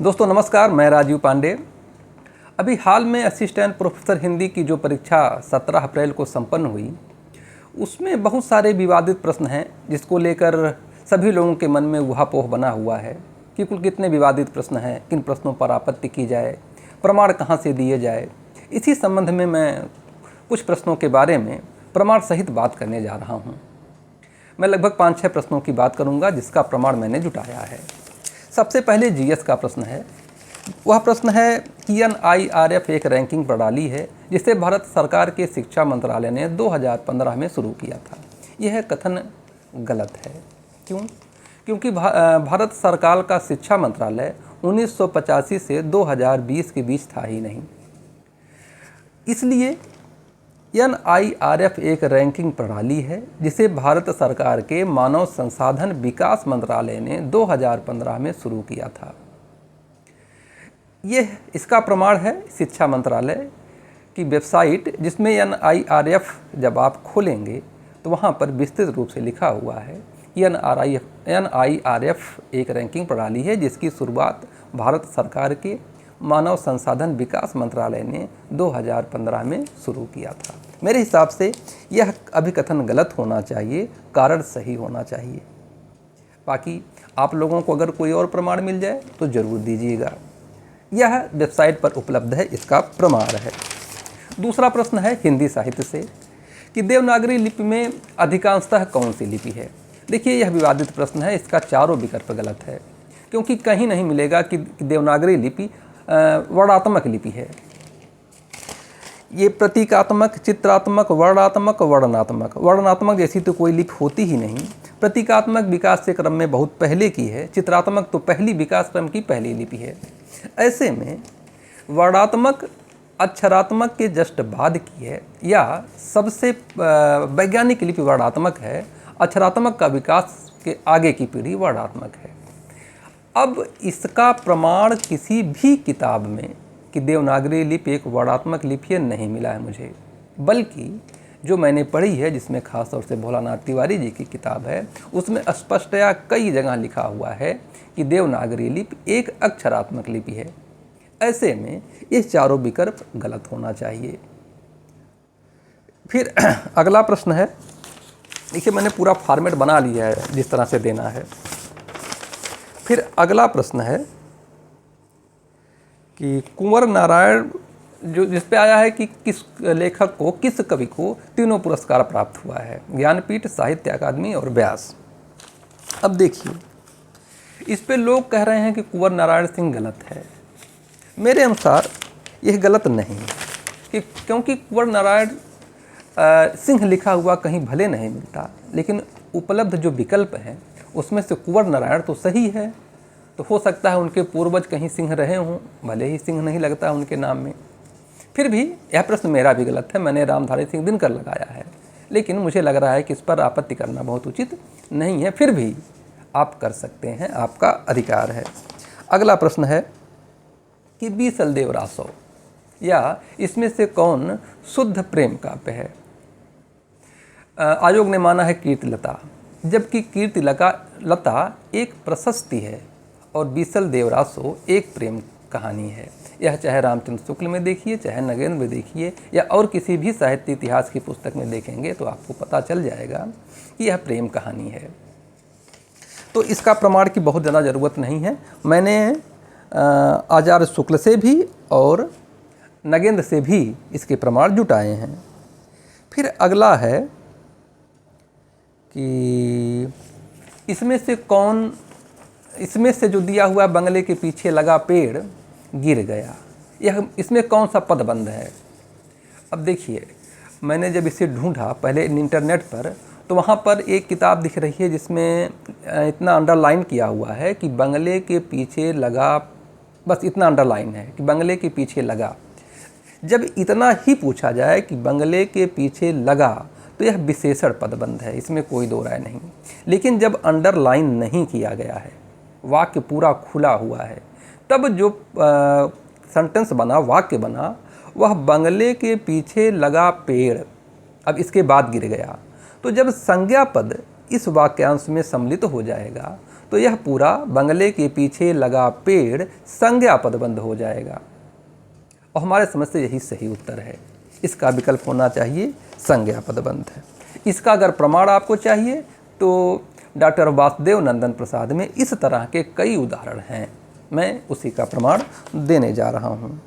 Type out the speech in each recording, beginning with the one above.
दोस्तों नमस्कार, मैं राजीव पांडे। अभी हाल में असिस्टेंट प्रोफेसर हिंदी की जो परीक्षा 17 अप्रैल को संपन्न हुई, उसमें बहुत सारे विवादित प्रश्न हैं जिसको लेकर सभी लोगों के मन में ऊहापोह बना हुआ है कि कुल कितने विवादित प्रश्न हैं, किन प्रश्नों पर आपत्ति की जाए, प्रमाण कहाँ से दिए जाए। इसी संबंध में मैं कुछ प्रश्नों के बारे में प्रमाण सहित बात करने जा रहा हूँ। मैं लगभग 5-6 प्रश्नों की बात करूँगा जिसका प्रमाण मैंने जुटाया है। सबसे पहले जीएस का प्रश्न है। वह प्रश्न है कि NIRF एक रैंकिंग प्रणाली है जिसे भारत सरकार के शिक्षा मंत्रालय ने 2015 में शुरू किया था। यह कथन गलत है। क्यों? क्योंकि भारत सरकार का शिक्षा मंत्रालय 1985 से 2020 के बीच था ही नहीं। इसलिए NIRF एक रैंकिंग प्रणाली है जिसे भारत सरकार के मानव संसाधन विकास मंत्रालय ने 2015 में शुरू किया था। यह इसका प्रमाण है शिक्षा मंत्रालय की वेबसाइट, जिसमें NIRF जब आप खोलेंगे तो वहाँ पर विस्तृत रूप से लिखा हुआ है कि NIRF एक रैंकिंग प्रणाली है जिसकी शुरुआत भारत सरकार के मानव संसाधन विकास मंत्रालय ने 2015 में शुरू किया था। मेरे हिसाब से यह अभिकथन गलत होना चाहिए, कारण सही होना चाहिए। बाकी आप लोगों को अगर कोई और प्रमाण मिल जाए तो ज़रूर दीजिएगा। यह वेबसाइट पर उपलब्ध है, इसका प्रमाण है। दूसरा प्रश्न है हिंदी साहित्य से कि देवनागरी लिपि में अधिकांशतः कौन सी लिपि है। देखिए, यह विवादित प्रश्न है। इसका चारों विकल्प गलत है, क्योंकि कहीं नहीं मिलेगा कि देवनागरी लिपि वर्णात्मक लिपि है। ये प्रतीकात्मक, चित्रात्मक, वर्णनात्मक जैसी तो कोई लिपि होती ही नहीं। प्रतीकात्मक विकास के क्रम में बहुत पहले की है, चित्रात्मक तो पहली विकास क्रम की पहली लिपि है। ऐसे में वर्णात्मक अक्षरात्मक के जस्ट बाद की है, या सबसे वैज्ञानिक लिपि वर्णात्मक है, अक्षरात्मक का विकास के आगे की पीढ़ी वर्णात्मक है। अब इसका प्रमाण किसी भी किताब में कि देवनागरी लिपि एक वर्णात्मक लिपि नहीं मिला है मुझे, बल्कि जो मैंने पढ़ी है, जिसमें खास तौर से भोलानाथ तिवारी जी की किताब है, उसमें स्पष्टतया कई जगह लिखा हुआ है कि देवनागरी लिपि एक अक्षरात्मक लिपि है। ऐसे में ये चारों विकल्प गलत होना चाहिए। फिर अगला प्रश्न है, देखिए मैंने पूरा फॉर्मेट बना लिया है जिस तरह से देना है। फिर अगला प्रश्न है कि कुंवर नारायण, जो जिस पे आया है कि किस लेखक को, किस कवि को तीनों पुरस्कार प्राप्त हुआ है, ज्ञानपीठ, साहित्य अकादमी और व्यास। अब देखिए, इस पे लोग कह रहे हैं कि कुंवर नारायण सिंह गलत है। मेरे अनुसार यह गलत नहीं है, क्योंकि कुंवर नारायण सिंह लिखा हुआ कहीं भले नहीं मिलता, लेकिन उपलब्ध जो विकल्प हैं उसमें से कुंवर नारायण तो सही है। तो हो सकता है उनके पूर्वज कहीं सिंह रहे हों, भले ही सिंह नहीं लगता है उनके नाम में। फिर भी यह प्रश्न मेरा भी गलत है। मैंने रामधारी सिंह दिनकर लगाया है, लेकिन मुझे लग रहा है कि इस पर आपत्ति करना बहुत उचित नहीं है। फिर भी आप कर सकते हैं, आपका अधिकार है। अगला प्रश्न है कि बीसल देव रासो या इसमें से कौन शुद्ध प्रेम काव्य है। आयोग ने माना है कीर्तिलता, जबकि कीर्तिलता एक प्रशस्ति है और बीसल देव रासो एक प्रेम कहानी है। यह चाहे रामचंद्र शुक्ल में देखिए, चाहे नगेंद्र में देखिए, या और किसी भी साहित्य इतिहास की पुस्तक में देखेंगे तो आपको पता चल जाएगा कि यह प्रेम कहानी है। तो इसका प्रमाण की बहुत ज़्यादा ज़रूरत नहीं है। मैंने आचार्य शुक्ल से भी और नगेंद्र से भी इसके प्रमाण जुटाए हैं। फिर अगला है कि इसमें से जो दिया हुआ बंगले के पीछे लगा पेड़ गिर गया, यह इसमें कौन सा पदबंध है। अब देखिए, मैंने जब इसे ढूंढा पहले इंटरनेट पर, तो वहाँ पर एक किताब दिख रही है जिसमें इतना अंडरलाइन किया हुआ है कि बंगले के पीछे लगा, बस इतना अंडरलाइन है कि बंगले के पीछे लगा। जब इतना ही पूछा जाए कि बंगले के पीछे लगा, तो यह विशेषण पदबंध है, इसमें कोई दो राय नहीं। लेकिन जब अंडरलाइन नहीं किया गया है, वाक्य पूरा खुला हुआ है, तब जो सेंटेंस बना, वाक्य बना, वह बंगले के पीछे लगा पेड़, अब इसके बाद गिर गया। तो जब संज्ञा पद इस वाक्यांश में सम्मिलित हो जाएगा तो यह पूरा बंगले के पीछे लगा पेड़ संज्ञा पदबंध हो जाएगा। और हमारे समझ से यही सही उत्तर है। इसका विकल्प होना चाहिए संज्ञा पदबंध है। इसका अगर प्रमाण आपको चाहिए तो डॉक्टर वासुदेव नंदन प्रसाद में इस तरह के कई उदाहरण हैं, मैं उसी का प्रमाण देने जा रहा हूँ।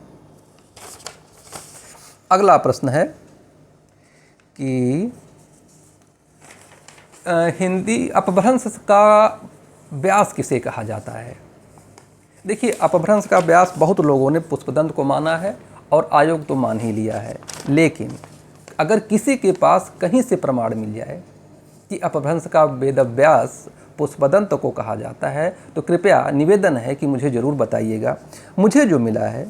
अगला प्रश्न है कि हिंदी अपभ्रंश का व्यास किसे कहा जाता है। देखिए, अपभ्रंश का व्यास बहुत लोगों ने पुष्पदंत को माना है और आयोग तो मान ही लिया है, लेकिन अगर किसी के पास कहीं से प्रमाण मिल जाए कि अपभ्रंश का वेदव्यास पुष्पदंत को कहा जाता है तो कृपया निवेदन है कि मुझे ज़रूर बताइएगा। मुझे जो मिला है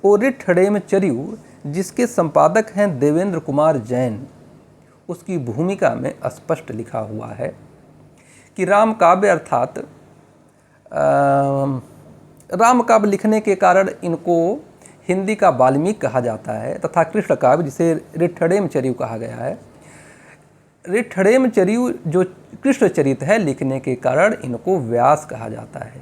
वो ऋठडेम चर्यु, जिसके संपादक हैं देवेंद्र कुमार जैन, उसकी भूमिका में स्पष्ट लिखा हुआ है कि राम काव्य अर्थात राम काव्य लिखने के कारण इनको हिंदी का वाल्मीकि कहा जाता है तथा कृष्ण काव्य, जिसे ऋठडेम चर्यु कहा गया है, ऋठडेम चर्यु जो कृष्ण चरित है लिखने के कारण इनको व्यास कहा जाता है।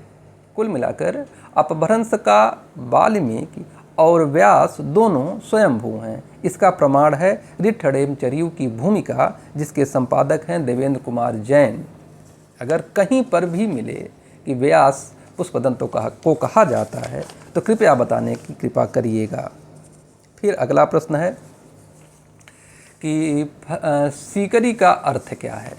कुल मिलाकर अपभ्रंश का वाल्मीकि और व्यास दोनों स्वयंभू हैं। इसका प्रमाण है ऋठडेम चर्यु की भूमिका, जिसके संपादक हैं देवेंद्र कुमार जैन। अगर कहीं पर भी मिले कि व्यास पुष्पदंत को कहा जाता है तो कृपया बताने की कृपा करिएगा। फिर अगला प्रश्न है कि सीकरी का अर्थ क्या है।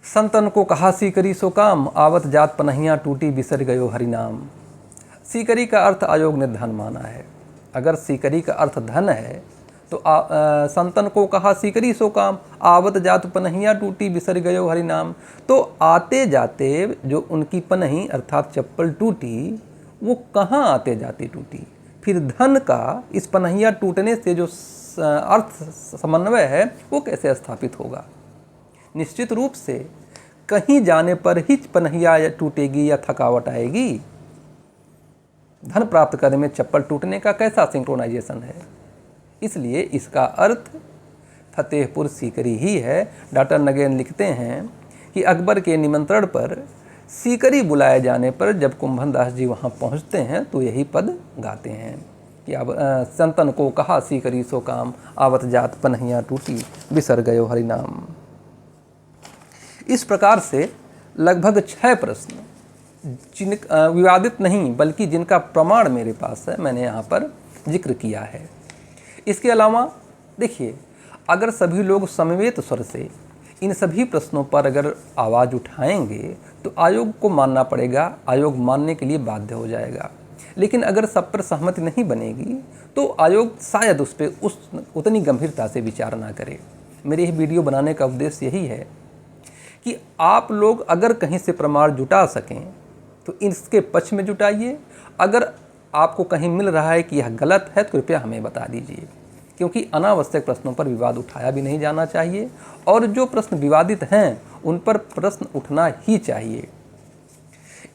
संतन को कहा सीकरी सो काम, आवत जात पनहियाँ टूटी बिसर गयो हरिनाम। सीकरी का अर्थ आयोग ने धन माना है। अगर सीकरी का अर्थ धन है तो संतन को कहा सीकरी सो काम, आवत जात पनहियाँ टूटी बिसर गयो हरिनाम। तो आते जाते जो उनकी पनही अर्थात चप्पल टूटी, वो कहाँ आते जाते टूटी। फिर धन का इस पनहियाँ टूटने से जो अर्थ समन्वय है वो कैसे स्थापित होगा। निश्चित रूप से कहीं जाने पर ही पनहिया टूटेगी या थकावट आएगी। धन प्राप्त करने में चप्पल टूटने का कैसा सिंक्रोनाइजेशन है। इसलिए इसका अर्थ फतेहपुर सीकरी ही है। डॉक्टर नगेन लिखते हैं कि अकबर के निमंत्रण पर सीकरी बुलाए जाने पर जब कुंभन दास जी वहाँ पहुँचते हैं तो यही पद गाते हैं कि अब संतन को कहा सीकरी सो काम, आवत जात पनहियाँ टूटी बिसर गयो हरिनाम। इस प्रकार से लगभग 6 प्रश्न जिन विवादित नहीं बल्कि जिनका प्रमाण मेरे पास है मैंने यहाँ पर जिक्र किया है। इसके अलावा देखिए, अगर सभी लोग समवेत स्वर से इन सभी प्रश्नों पर अगर आवाज़ उठाएंगे तो आयोग को मानना पड़ेगा, आयोग मानने के लिए बाध्य हो जाएगा। लेकिन अगर सब पर सहमति नहीं बनेगी तो आयोग शायद उस पर उतनी गंभीरता से विचार ना करे। मेरे यह वीडियो बनाने का उद्देश्य यही है कि आप लोग अगर कहीं से प्रमाण जुटा सकें तो इसके पक्ष में जुटाइए। अगर आपको कहीं मिल रहा है कि यह गलत है तो कृपया हमें बता दीजिए, क्योंकि अनावश्यक प्रश्नों पर विवाद उठाया भी नहीं जाना चाहिए और जो प्रश्न विवादित हैं उन पर प्रश्न उठना ही चाहिए।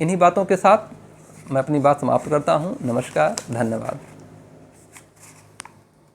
इन्हीं बातों के साथ मैं अपनी बात समाप्त करता हूँ। नमस्कार, धन्यवाद।